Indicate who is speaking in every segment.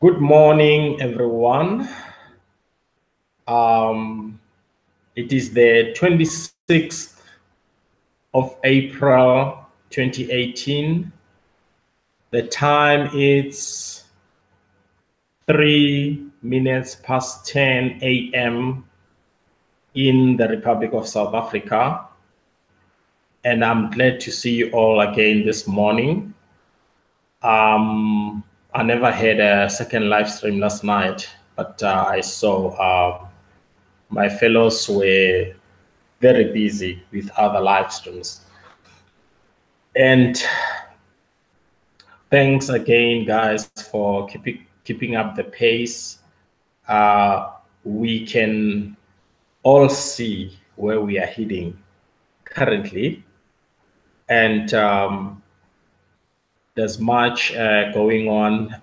Speaker 1: Good morning, everyone. It is the 26th of April, 2018. The time is 3 minutes past 10 a.m. in the Republic of South Africa. And I'm glad to see you all again this morning. I never had a second live stream last night, but I saw my fellows were very busy with other live streams. And thanks again, guys, for keeping up the pace. We can all see where we are heading currently. And there's much going on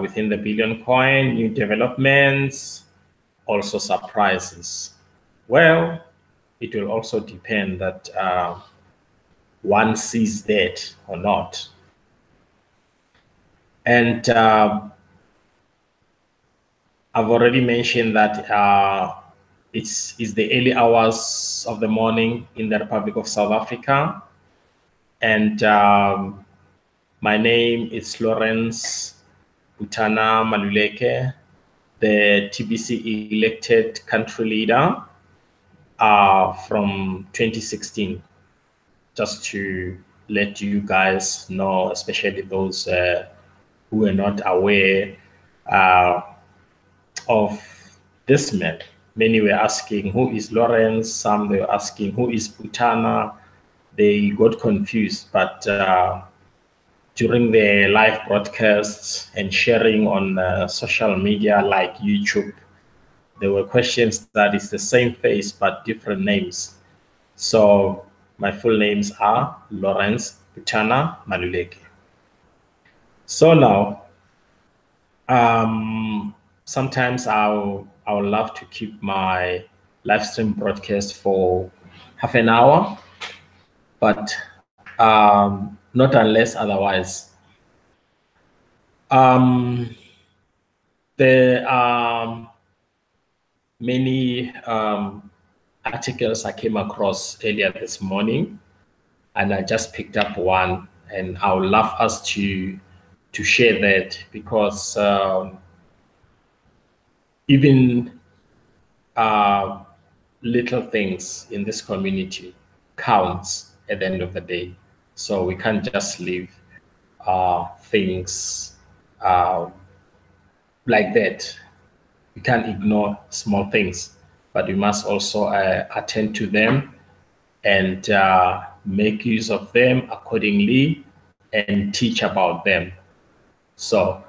Speaker 1: within the Billion Coin, new developments, also surprises. Well, it will also depend that one sees that or not. And I've already mentioned that it's the early hours of the morning in the Republic of South Africa. And my name is Lawrence Butana Maluleke, the TBC elected country leader from 2016. Just to let you guys know, especially those who are not aware of this man. Many were asking, who is Lawrence? Some were asking, who is Butana? They got confused, but during the live broadcasts and sharing on social media like YouTube, there were questions that it's the same face but different names. So my full names are Lawrence Butana Maluleke. So now, sometimes I'll love to keep my live stream broadcast for half an hour, but not unless otherwise. There are many articles I came across earlier this morning, and I just picked up one, and I would love us to share that because even little things in this community counts at the end of the day. So we can't just leave things like that. We can't ignore small things, but we must also attend to them and make use of them accordingly and teach about them. So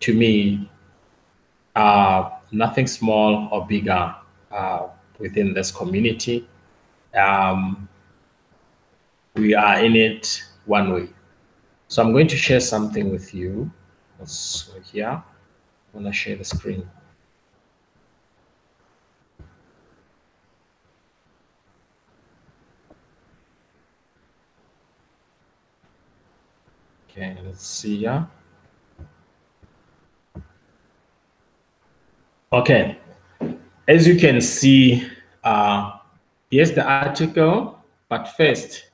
Speaker 1: to me, nothing small or bigger within this community. We are in it one way. So I'm going to share something with you. Let's go here. I want to share the screen. Okay, let's see here. Okay, as you can see, here's the article, but first,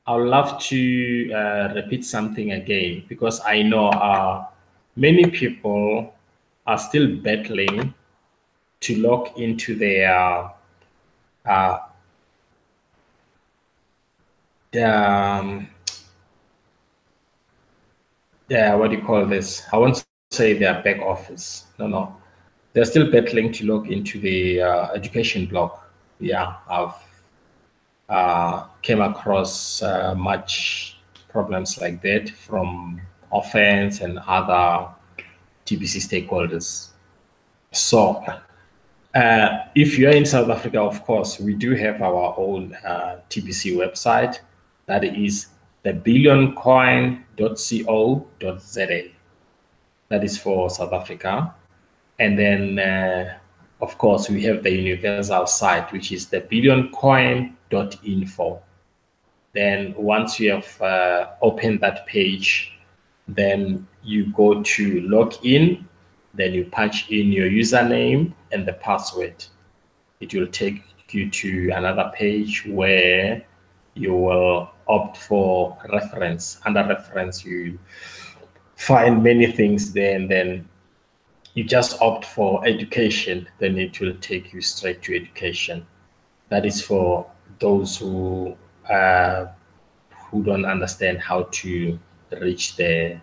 Speaker 1: I would love to repeat something again because I know many people are still battling to log into their what do you call this? I won't say their back office. No. They're still battling to log into the education block. Yeah, I've came across much problems like that from offense and other TBC stakeholders. So if you're in South Africa, of course, we do have our own TBC website. That is the billioncoin.co.za. That is for South Africa. And then, of course, we have the universal site, which is the billioncoin.info. Then once you have opened that page, then you go to log in. Then you punch in your username and the password. It will take you to another page where you will opt for reference. Under reference, you find many things there, and then you just opt for education. Then it will take you straight to education. That is for those who don't understand how to reach the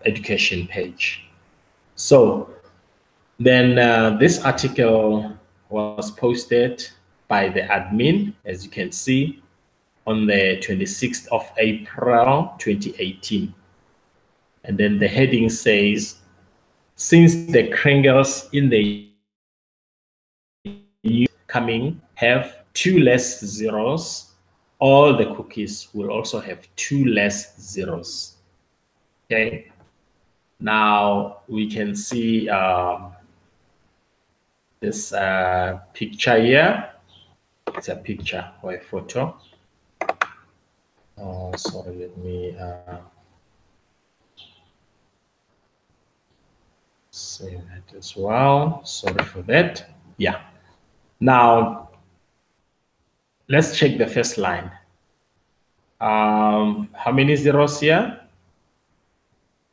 Speaker 1: education page. So then this article was posted by the admin, as you can see, on the 26th of April 2018. And then the heading says, since the Kringles in the new coming have 2 less zeros, all the cookies will also have 2 less zeros. Okay. Now we can see this picture here. It's a picture or a photo. Oh, sorry, let me save that as well. Sorry for that. Yeah. Now, let's check the first line. How many zeros here?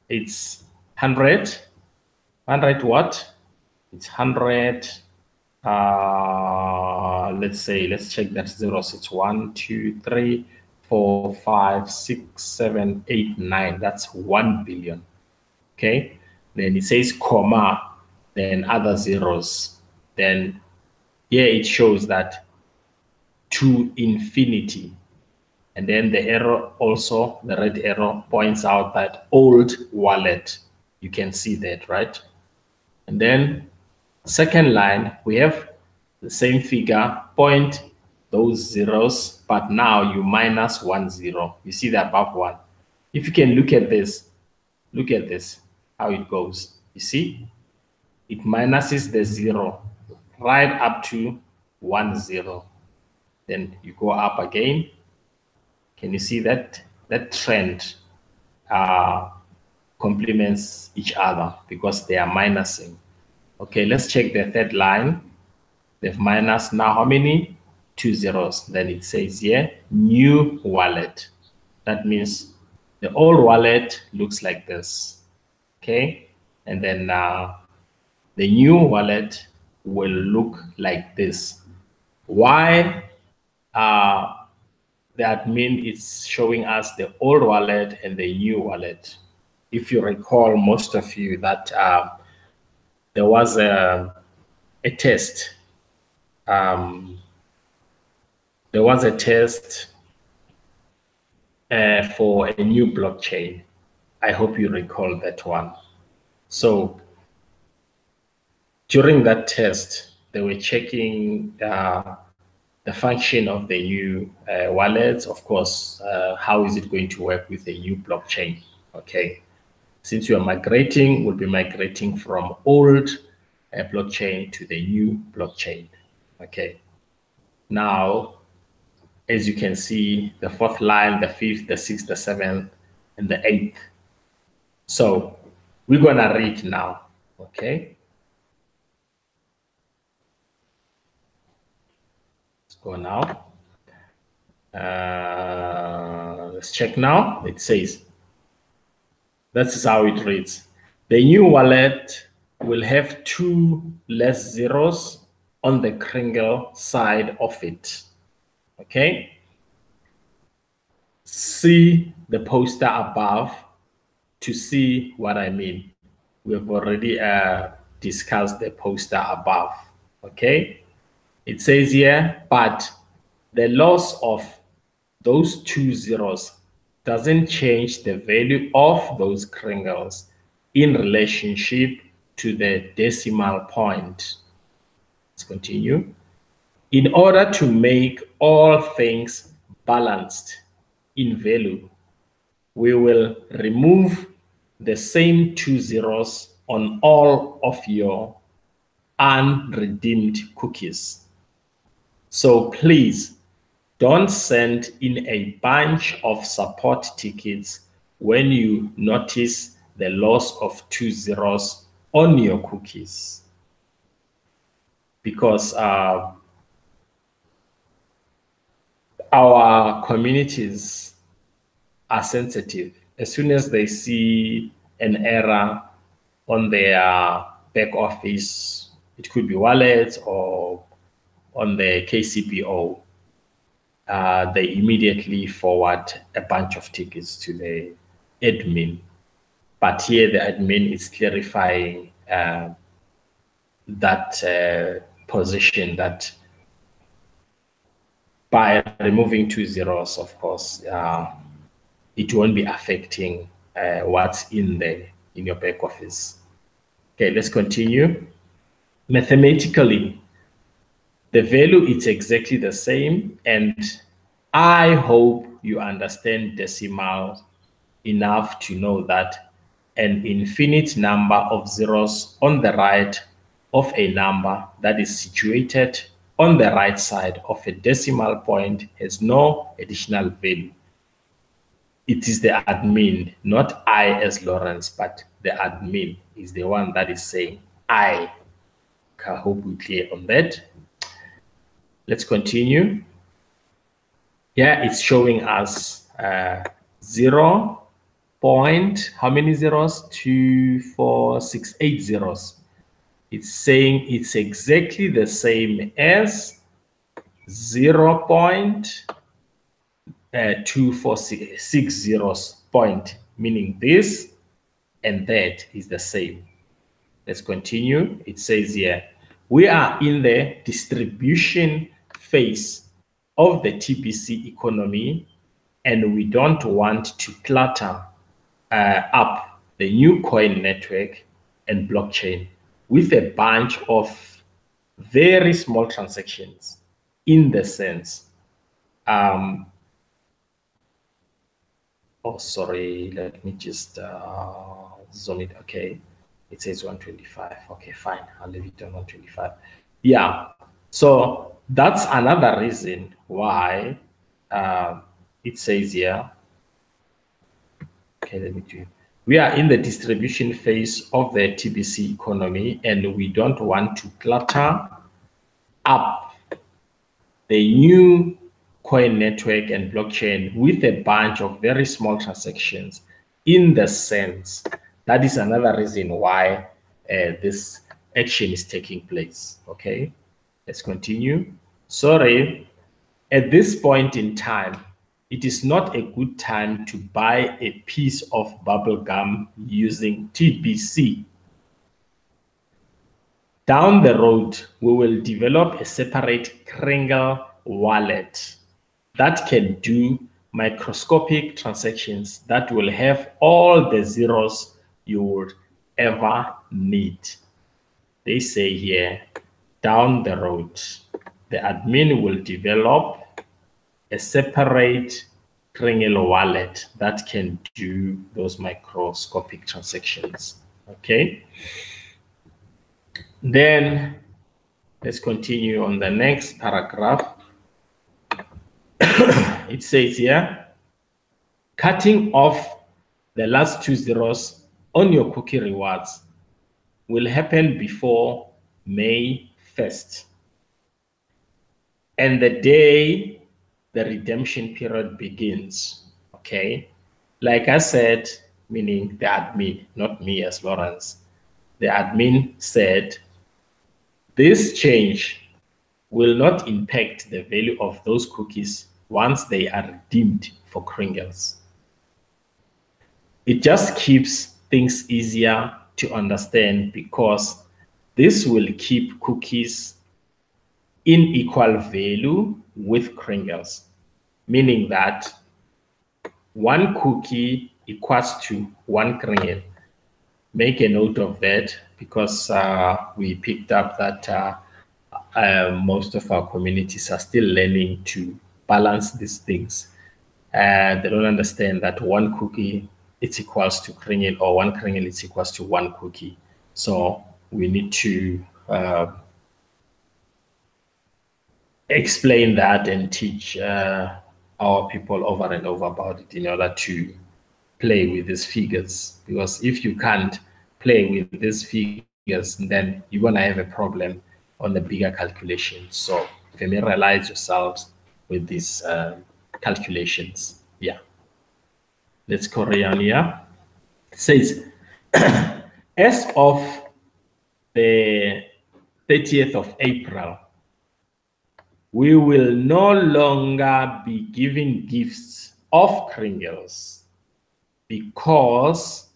Speaker 1: It's 100. 100 what? It's 100. Let's check that zeros. It's 1, 2, 3, 4, 5, 6, 7, 8, 9. That's 1 billion. Okay. Then it says comma, then other zeros. Then here it shows that to infinity. And then the arrow also, the red arrow points out that old wallet. You can see that, right? And then second line, we have the same figure, point those zeros, but now you minus 1 0. You see the above one. If you can look at this, how it goes. You see, it minuses the 0 right up to 1 0. Then you go up again. Can you see that? That trend complements each other because they are minusing. Okay, let's check the third line. They've minus now how many? 2 zeros. Then it says here, new wallet. That means the old wallet looks like this. Okay, and then the new wallet will look like this. Why? The admin is showing us the old wallet and the new wallet. If you recall, most of you, that there was a test. There was a test for a new blockchain. I hope you recall that one. So during that test, they were checking the function of the new wallets. Of course, how is it going to work with the new blockchain? Okay, since you are migrating, we'll be migrating from old blockchain to the new blockchain. Okay, now, as you can see, the fourth line, the fifth, the sixth, the seventh, and the eighth. So we're gonna read now. Okay. Go now. Let's check now. It says, this is how it reads. The new wallet will have 2 less zeros on the Kringle side of it. Okay. See the poster above to see what I mean. We've already discussed the poster above. Okay. It says here, but the loss of those 2 zeros doesn't change the value of those Kringles in relationship to the decimal point. Let's continue. In order to make all things balanced in value, we will remove the same 2 zeros on all of your unredeemed cookies. So please don't send in a bunch of support tickets when you notice the loss of 2 zeros on your cookies, because our communities are sensitive. As soon as they see an error on their back office, it could be wallets or on the KCPO, they immediately forward a bunch of tickets to the admin. But here the admin is clarifying that position, that by removing 2 zeros, of course, it won't be affecting what's in your back office. Okay, let's continue. Mathematically, the value is exactly the same, and I hope you understand decimal enough to know that an infinite number of zeros on the right of a number that is situated on the right side of a decimal point has no additional value. It is the admin, not I as Lawrence, but the admin is the one that is saying I. I hope we're clear on that. Let's continue. Here it's showing us 0 point, how many zeros? 2, 4, 6, 8 zeros. It's saying it's exactly the same as 0 0.2466 zeros point, meaning this and that is the same. Let's continue. It says here, we are in the distribution phase of the TBC economy, and we don't want to clutter up the new coin network and blockchain with a bunch of very small transactions in the sense. Oh, sorry, let me just zoom it. Okay, it says 125. Okay, fine, I'll leave it on 125. Yeah, so that's another reason why it says here, okay, let me do it. We are in the distribution phase of the TBC economy, and we don't want to clutter up the new coin network and blockchain with a bunch of very small transactions in the sense. That is another reason why this action is taking place. Okay, let's continue. Sorry, at this point in time, it is not a good time to buy a piece of bubble gum using TBC. Down the road, we will develop a separate Kringle wallet that can do microscopic transactions that will have all the zeros you would ever need. They say here, down the road, the admin will develop a separate Kringle wallet that can do those microscopic transactions. Okay. Then let's continue on the next paragraph. It says here, cutting off the last 2 zeros on your cookie rewards will happen before May 1st. And the day the redemption period begins, okay? Like I said, meaning the admin, not me as Lawrence. The admin said, this change will not impact the value of those cookies once they are redeemed for Kringles. It just keeps things easier to understand because this will keep cookies in equal value with Kringles, meaning that one cookie equals to one Kringle. Make a note of that because we picked up that most of our communities are still learning to balance these things. They don't understand that one cookie is equals to Kringle or one Kringle is equals to one cookie. So we need to explain that and teach our people over and over about it in order to play with these figures. Because if you can't, play with these figures, then you're going to have a problem on the bigger calculations. So familiarize yourselves with these calculations. Yeah. Let's carry on here. It says, as of the 30th of April, we will no longer be giving gifts of Kringles because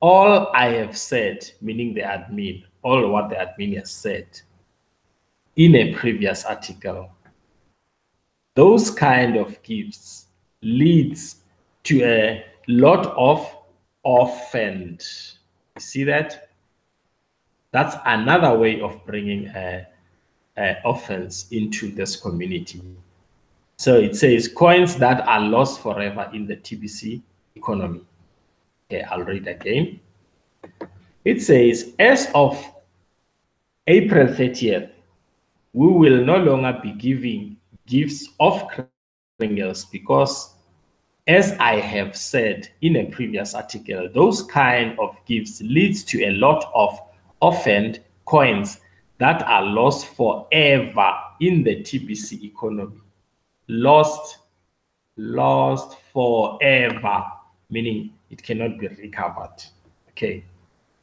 Speaker 1: all I have said, meaning the admin, all what the admin has said in a previous article, those kind of gifts leads to a lot of offend. You see that? That's another way of bringing offense into this community. So it says coins that are lost forever in the TBC economy. Okay, I'll read again. It says, as of April 30th, we will no longer be giving gifts of Kringles because, as I have said in a previous article, those kind of gifts leads to a lot of orphaned coins that are lost forever in the TBC economy. Lost forever, meaning it cannot be recovered. Okay,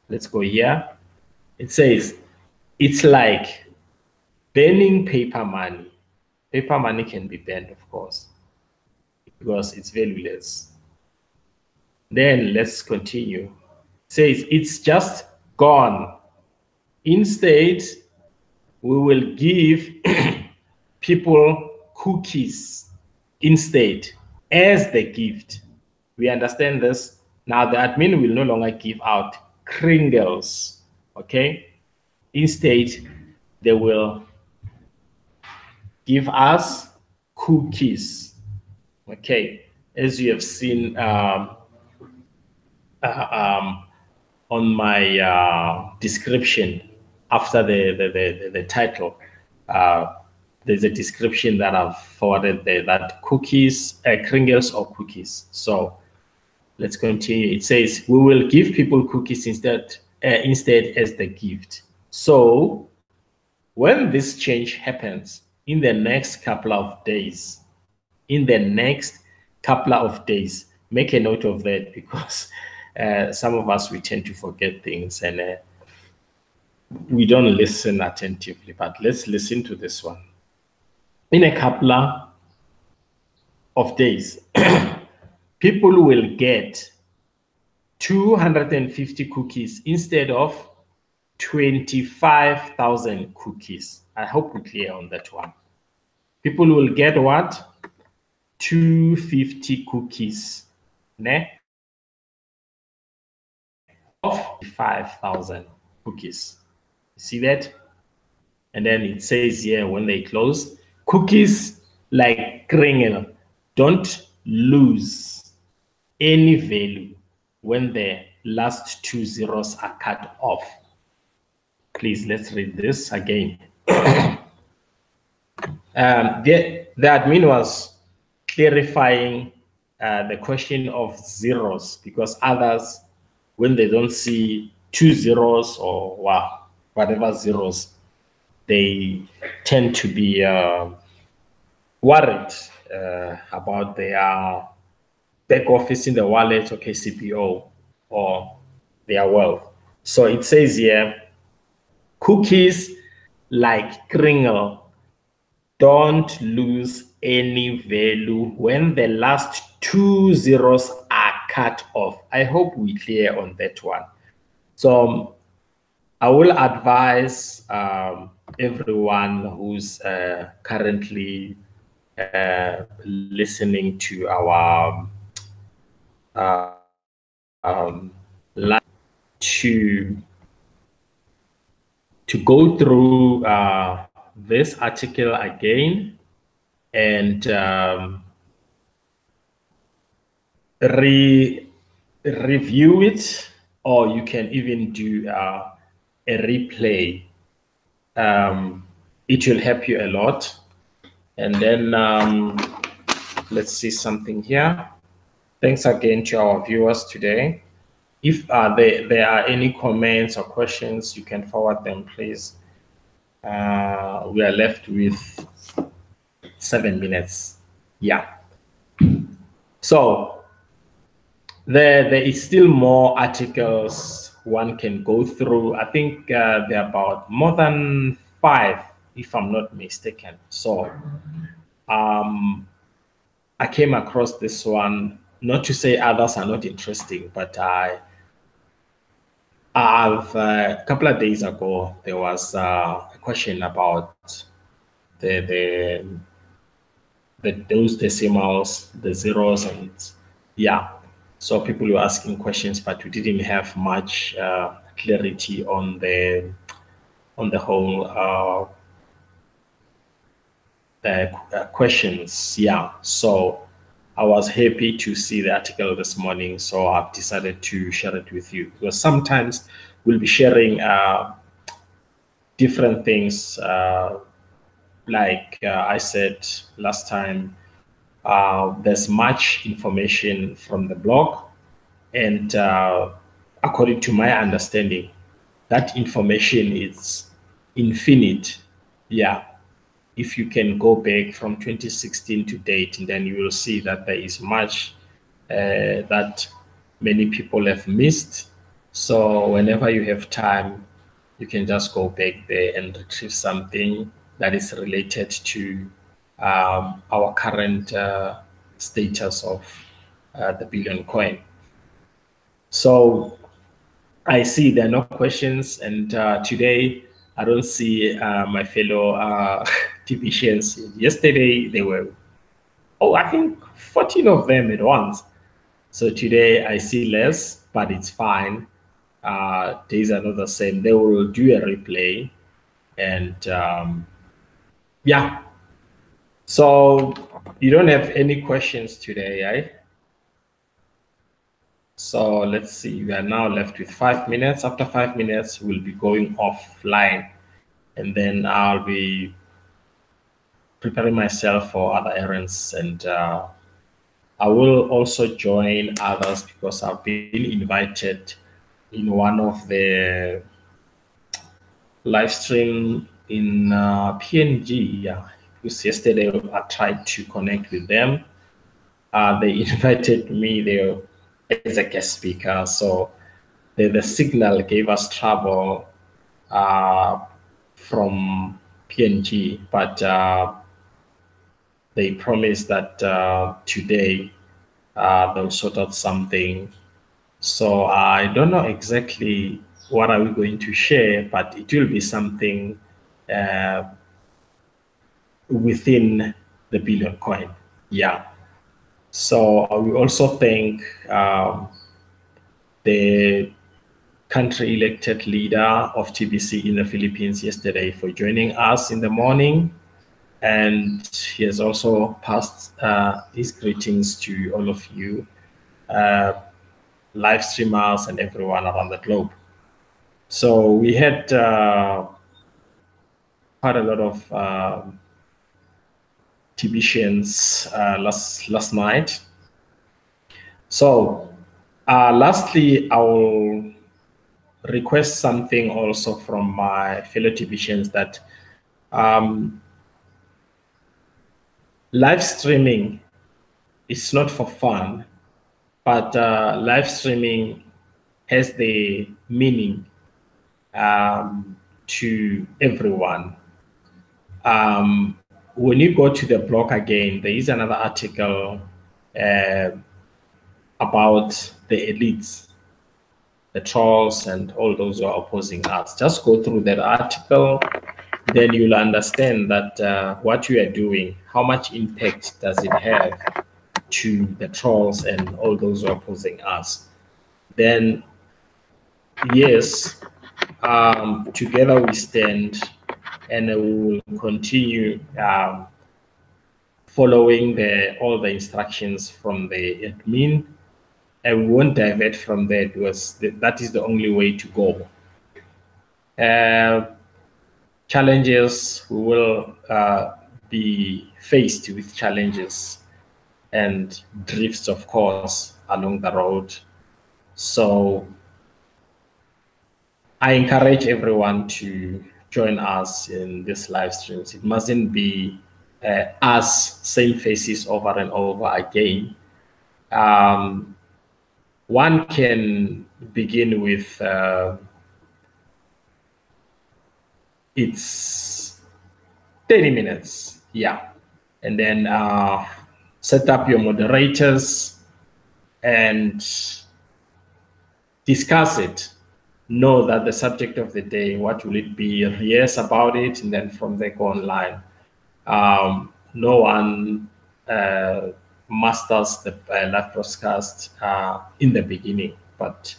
Speaker 1: let's go here. It says, it's like banning paper money. Paper money can be banned, of course, because it's valueless. Then let's continue. It says, it's just gone. Instead, we will give people cookies instead as the gift. We understand this? Now the admin will no longer give out Kringles, okay? Instead, they will give us cookies, okay? As you have seen on my description after the title, there's a description that I've forwarded there, that cookies, Kringles or cookies. So let's continue. It says, we will give people cookies instead as the gift. So when this change happens in the next couple of days, make a note of that, because some of us, we tend to forget things and we don't listen attentively, but let's listen to this one. In a couple of days, people will get 250 cookies instead of 25,000 cookies. I hope we're clear on that one. People will get what? 250 cookies, ne? Of 5,000 cookies. You see that? And then it says here, when they close, cookies like Kringle don't lose any value when the last two zeros are cut off. Please, let's read this again. The admin was clarifying the question of zeros, because others, when they don't see two zeros or whatever zeros, they tend to be worried about their back office in the wallet or KCPO or their wealth. So it says here, cookies like Kringle don't lose any value when the last two zeros are cut off. I hope we're clear on that one. So I will advise everyone who's currently listening to our live to go through this article again and review it, or you can even do a replay. It will help you a lot. And then let's see something here. Thanks again to our viewers today. If there are any comments or questions, you can forward them, please. We are left with 7 minutes. Yeah. So there is still more articles one can go through. I think there are about more than 5, if I'm not mistaken. So I came across this one. Not to say others are not interesting, but I've a couple of days ago there was a question about the those decimals, the zeros, and yeah. So people were asking questions, but we didn't have much clarity on the whole questions. Yeah. So I was happy to see the article this morning, so I've decided to share it with you, because sometimes we'll be sharing different things. Like I said last time, there's much information from the blog, and according to my understanding, that information is infinite. Yeah. If you can go back from 2016 to date, and then you will see that there is much that many people have missed. So whenever you have time, you can just go back there and retrieve something that is related to our current status of the billion coin. So I see there are no questions, and today I don't see my fellow TBCians. Yesterday they were, I think 14 of them at once. So today I see less, but it's fine. Days are not the same. They will do a replay, and yeah. So you don't have any questions today, eh? So let's see, we are now left with 5 minutes. After 5 minutes, we'll be going offline, and then I'll be preparing myself for other errands, and I will also join others because I've been invited in one of the live stream in PNG. Yeah, because yesterday I tried to connect with them. They invited me there as a guest speaker, so the signal gave us trouble from PNG, but they promised that today they'll sort out something. So I don't know exactly what are we going to share, but it will be something within the billion coin. Yeah. So we also thank the country elected leader of TBC in the Philippines yesterday for joining us in the morning. And he has also passed his greetings to all of you, live streamers and everyone around the globe. So we had quite a lot of TBCians last night. So lastly, I will request something also from my fellow TBCians, that live streaming is not for fun, but live streaming has the meaning to everyone. When you go to the blog again, there is another article about the elites, the trolls, and all those who are opposing us. Just go through that article, then you'll understand that what you are doing, how much impact does it have to the trolls and all those who are opposing us. Then, yes, together we stand, and we will continue following all the instructions from the admin, and we won't divert from there, because that is the only way to go. Challenges, we will be faced with challenges and drifts, of course, along the road. So I encourage everyone to join us in these live streams. It mustn't be us same faces over and over again. One can begin with it's 30 minutes, yeah, and then set up your moderators and discuss it. Know that the subject of the day, what will it be? Yes about it, and then from there go online. No one masters the live broadcast in the beginning, but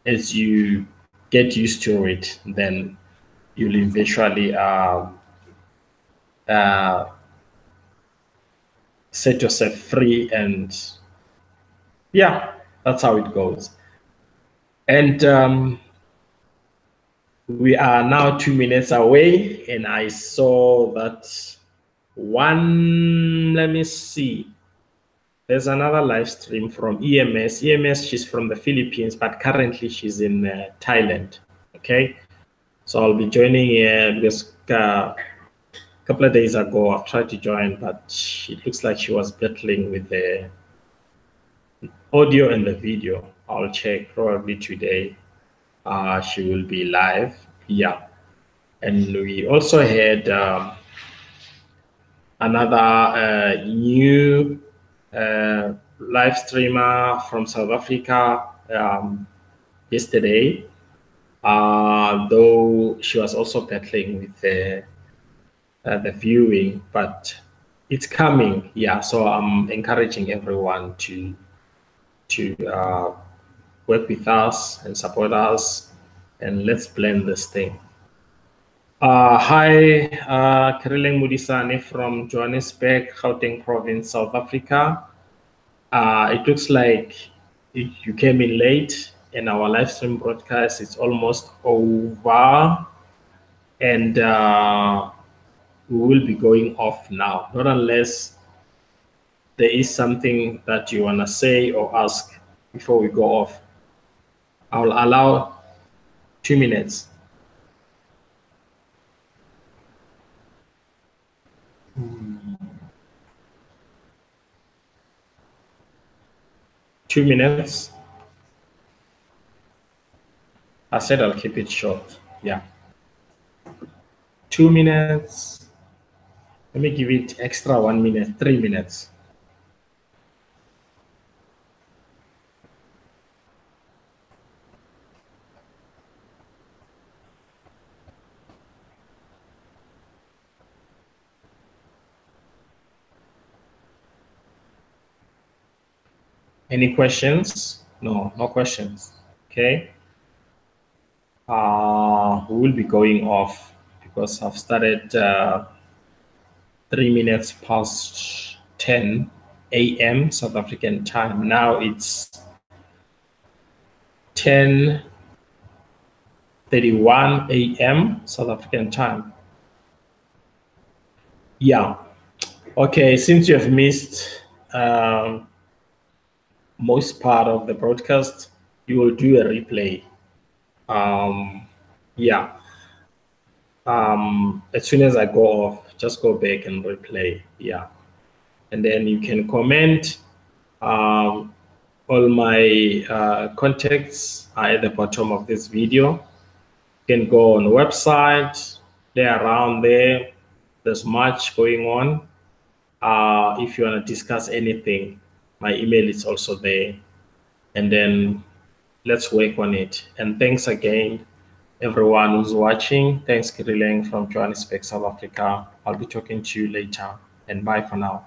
Speaker 1: as you get used to it, then you'll eventually set yourself free, and yeah, that's how it goes. And we are now 2 minutes away, and I saw that one, let me see. There's another live stream from EMS. EMS, she's from the Philippines, but currently she's in Thailand. Okay, so I'll be joining because a couple of days ago I've tried to join, but it looks like she was battling with the audio and the video. I'll check probably today. She will be live. Yeah, and we also had another new live streamer from South Africa yesterday, though she was also battling with the viewing, but it's coming. Yeah, so I'm encouraging everyone to work with us and support us, and let's blend this thing. Hi, Kirileng Mudisani from Johannesburg, Gauteng Province, South Africa. It looks like you came in late, and our live stream broadcast is almost over, and we will be going off now, not unless there is something that you want to say or ask before we go off. I'll allow 2 minutes. Two minutes. I said I'll keep it short. Yeah. 2 minutes. Let me give it extra 1 minute, 3 minutes. Any questions? No, no questions. Okay. We will be going off because I've started 3 minutes past 10 a.m. South African time. Now it's 10:31 a.m. South African time. Yeah. Okay, since you have missed most part of the broadcast, you will do a replay. Yeah. As soon as I go off, just go back and replay. Yeah. And then you can comment. All my contacts are at the bottom of this video. You can go on the website. They're around there. There's much going on. If you want to discuss anything, my email is also there. And then let's work on it. And thanks again, everyone who's watching. Thanks, Kirileng from Johannesburg, South Africa. I'll be talking to you later. And bye for now.